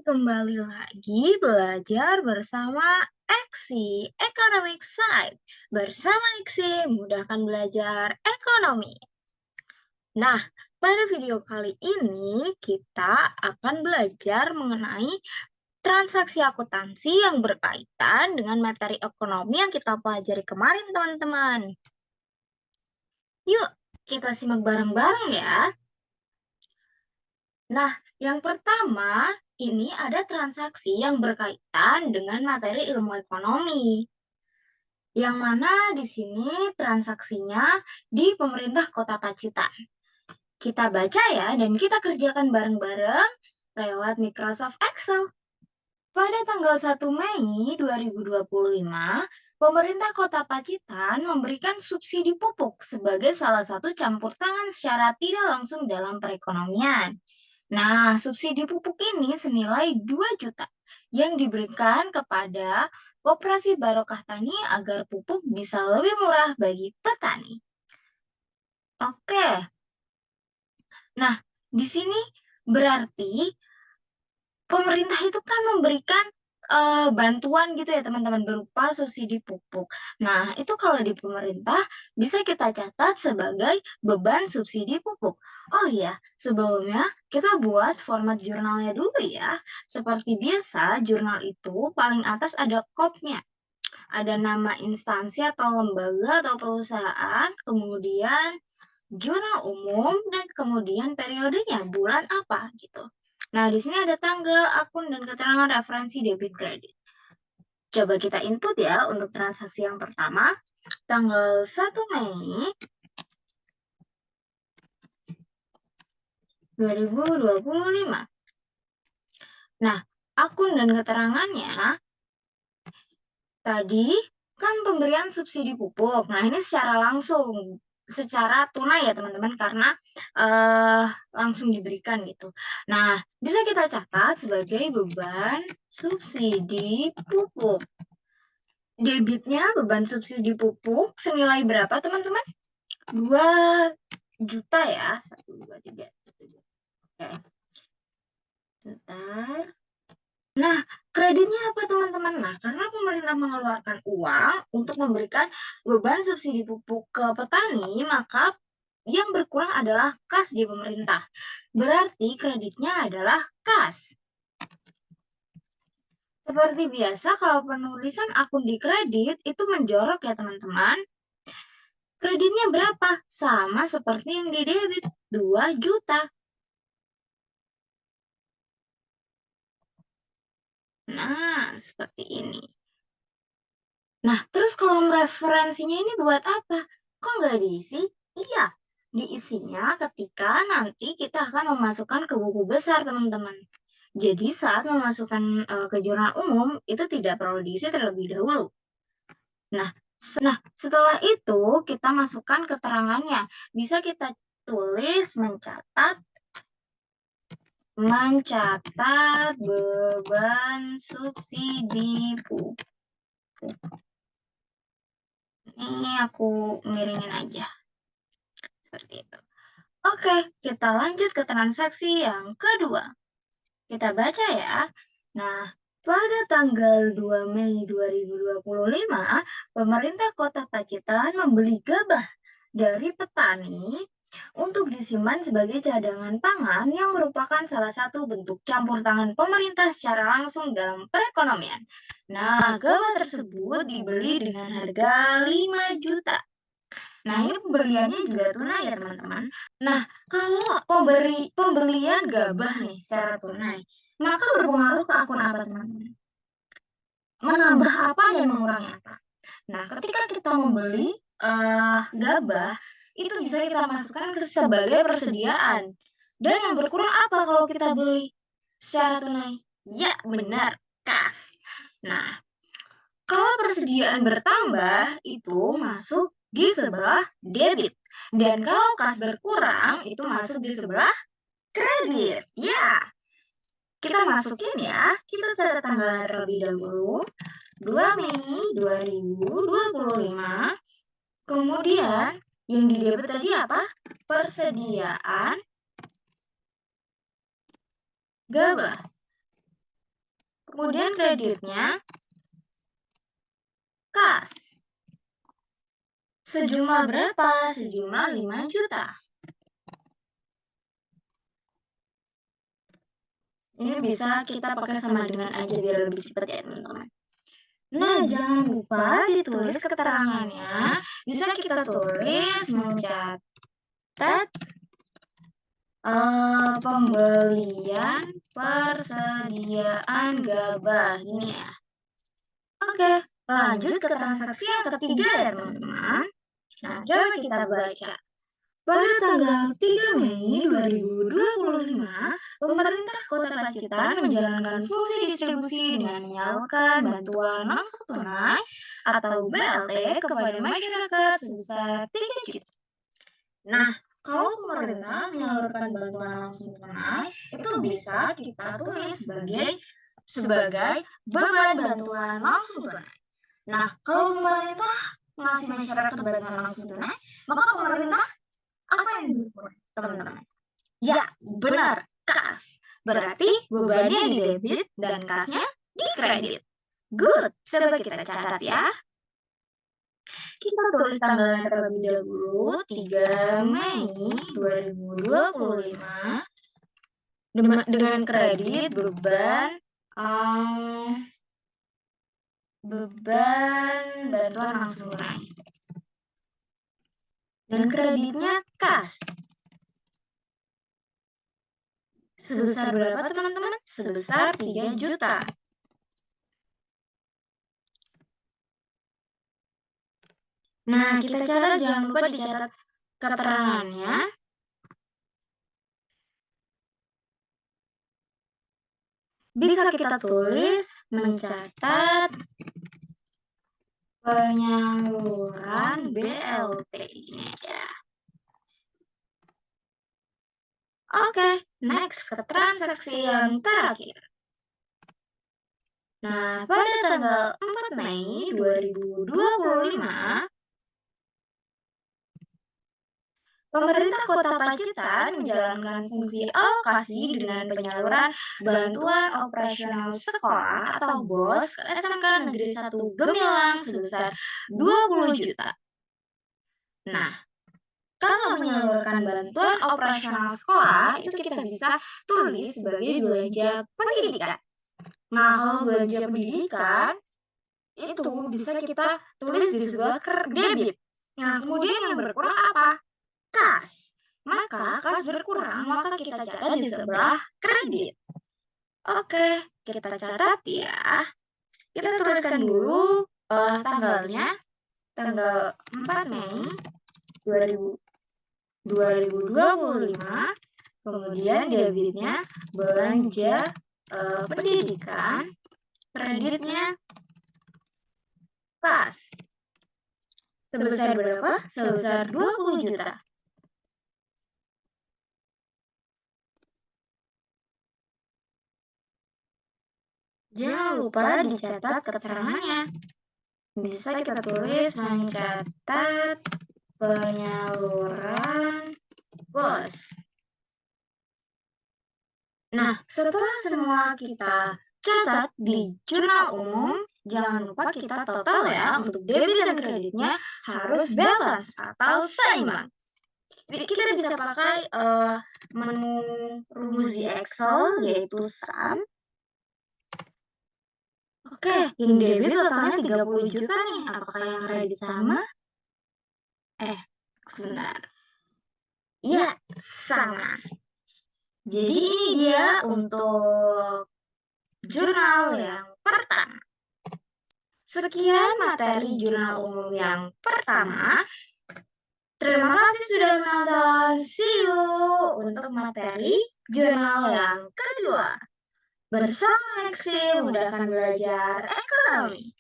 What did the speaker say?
kembali lagi belajar bersama Eksi, Economic Side. Bersama Eksi, mudahkan belajar ekonomi. Nah, pada video kali ini kita akan belajar mengenai transaksi akuntansi yang berkaitan dengan materi ekonomi yang kita pelajari kemarin, teman-teman. Yuk, kita simak bareng-bareng ya. Nah, yang pertama, ini ada transaksi yang berkaitan dengan materi ilmu ekonomi. Yang mana di sini transaksinya di pemerintah Kota Pacitan. Kita baca ya, dan kita kerjakan bareng-bareng lewat Microsoft Excel. Pada tanggal 1 Mei 2025, pemerintah Kota Pacitan memberikan subsidi pupuk sebagai salah satu campur tangan secara tidak langsung dalam perekonomian. Nah, subsidi pupuk ini senilai 2 juta yang diberikan kepada Koperasi Barokah Tani agar pupuk bisa lebih murah bagi petani. Oke. Nah, di sini berarti pemerintah itu kan memberikan bantuan gitu ya teman-teman berupa subsidi pupuk. Nah, itu kalau di pemerintah bisa kita catat sebagai beban subsidi pupuk. Oh iya, sebelumnya kita buat format jurnalnya dulu ya. Seperti biasa, jurnal itu paling atas ada kodnya. Ada nama instansi atau lembaga atau perusahaan, kemudian jurnal umum, dan kemudian periodenya, bulan apa gitu. Nah, di sini ada tanggal, akun, dan keterangan referensi debit kredit. Coba kita input ya untuk transaksi yang pertama, tanggal 1 Mei 2025. Nah, akun dan keterangannya tadi kan pemberian subsidi pupuk. Nah, ini secara langsung, secara tunai ya teman-teman, karena langsung diberikan gitu. Nah, bisa kita catat sebagai beban subsidi pupuk. Debitnya beban subsidi pupuk senilai berapa teman-teman? 2 juta ya. 1, 2, 3. Oke. Bentar. Nah, kreditnya apa teman-teman? Nah, karena pemerintah mengeluarkan uang untuk memberikan beban subsidi pupuk ke petani, maka yang berkurang adalah kas di pemerintah. Berarti kreditnya adalah kas. Seperti biasa, kalau penulisan akun di kredit itu menjorok ya teman-teman. Kreditnya berapa? Sama seperti yang di debit, 2 juta. Nah, seperti ini. Nah, terus kolom referensinya ini buat apa? Kok nggak diisi? Iya, diisinya ketika nanti kita akan memasukkan ke buku besar, teman-teman. Jadi saat memasukkan ke jurnal umum, itu tidak perlu diisi terlebih dahulu. Nah, setelah itu kita masukkan keterangannya. Bisa kita tulis mencatat beban subsidi pupuk. Ini aku miringin aja. Seperti itu. Oke, kita lanjut ke transaksi yang kedua. Kita baca ya. Nah, pada tanggal 2 Mei 2025, pemerintah Kota Pacitan membeli gabah dari petani untuk disimpan sebagai cadangan pangan yang merupakan salah satu bentuk campur tangan pemerintah secara langsung dalam perekonomian. Nah, gabah tersebut dibeli dengan harga 5 juta. Nah, ini pembeliannya juga tunai ya, teman-teman. Nah, kalau pembelian gabah nih secara tunai, maka berpengaruh ke akun apa, teman-teman? Menambah apa dan mengurangi apa? Nah, ketika kita membeli gabah, itu bisa kita masukkan ke sebagai persediaan. Dan yang berkurang apa kalau kita beli secara tunai? Ya, benar, kas. Nah, kalau persediaan bertambah, itu masuk di sebelah debit. Dan kalau kas berkurang, itu masuk di sebelah kredit. Ya, kita masukin ya. Kita catat tanggal terlebih dahulu. 2 Mei 2025. Kemudian, yang di debit tadi apa? Persediaan gabah. Kemudian kreditnya kas. Sejumlah berapa? Sejumlah 5 juta. Ini bisa kita pakai sama dengan aja biar lebih cepat ya teman-teman. Nah, jangan lupa ditulis keterangannya. Bisa kita tulis mencatat pembelian persediaan gabah ini ya. Oke, lanjut ke transaksi yang ketiga ya teman-teman. Nah, coba kita baca. Pada tanggal 3 Mei 2025, pemerintah Kota Pacitan menjalankan fungsi distribusi dengan menyalurkan bantuan langsung tunai atau BLT kepada masyarakat sebesar 3 juta. Nah, kalau pemerintah menyalurkan bantuan langsung tunai, itu bisa kita tulis sebagai beban bantuan langsung tunai. Nah, kalau pemerintah ngasih masyarakat bantuan langsung tunai, maka pemerintah apa yang diukur, teman-teman? Ya, benar, kas. Berarti bebannya di debit dan kasnya di kredit. Good, coba kita catat ya. Kita tulis tanggalnya terlebih dahulu, 3 Mei 2025. Dengan kredit beban bantuan langsung tunai. Dan kreditnya kas. Sebesar berapa teman-teman? Sebesar 3 juta. Nah, kita catat, jangan lupa dicatat keterangannya. Bisa kita tulis mencatat penyaluran BLT ini aja. Oke, next ke transaksi yang terakhir. Nah, pada tanggal 4 Mei 2025, pemerintah Kota Pacitan menjalankan fungsi alokasi dengan penyaluran bantuan operasional sekolah atau BOS ke SMK Negeri 1 Gemilang sebesar 20 juta. Nah, kalau menyalurkan bantuan operasional sekolah, itu kita bisa tulis sebagai belanja pendidikan. Nah, kalau belanja pendidikan, itu bisa kita tulis di sebelah debit. Nah, kemudian yang berkurang apa? Kas. Maka kas berkurang, maka kita catat di sebelah kredit. Oke, kita catat ya. Kita tuliskan dulu tanggalnya, tanggal 4 Mei 2025, kemudian debitnya belanja pendidikan, kreditnya kas. Sebesar berapa? Sebesar 20 juta. Jangan lupa dicatat keterangannya. Bisa kita tulis mencatat penyaluran BOS. Nah, setelah semua kita catat di jurnal umum, jangan lupa kita total ya, untuk debit dan kreditnya harus balance atau seimbang. Kita bisa pakai menu rumus di Excel, yaitu sum. Oke, yang debit totalnya 30 juta nih. Apakah yang kredit sama? Sebentar. Ya, sama. Jadi ini dia untuk jurnal yang pertama. Sekian materi jurnal umum yang pertama. Terima kasih sudah menonton. See you untuk materi jurnal yang kedua. Bersama Maxi, mudahkan belajar ekonomi.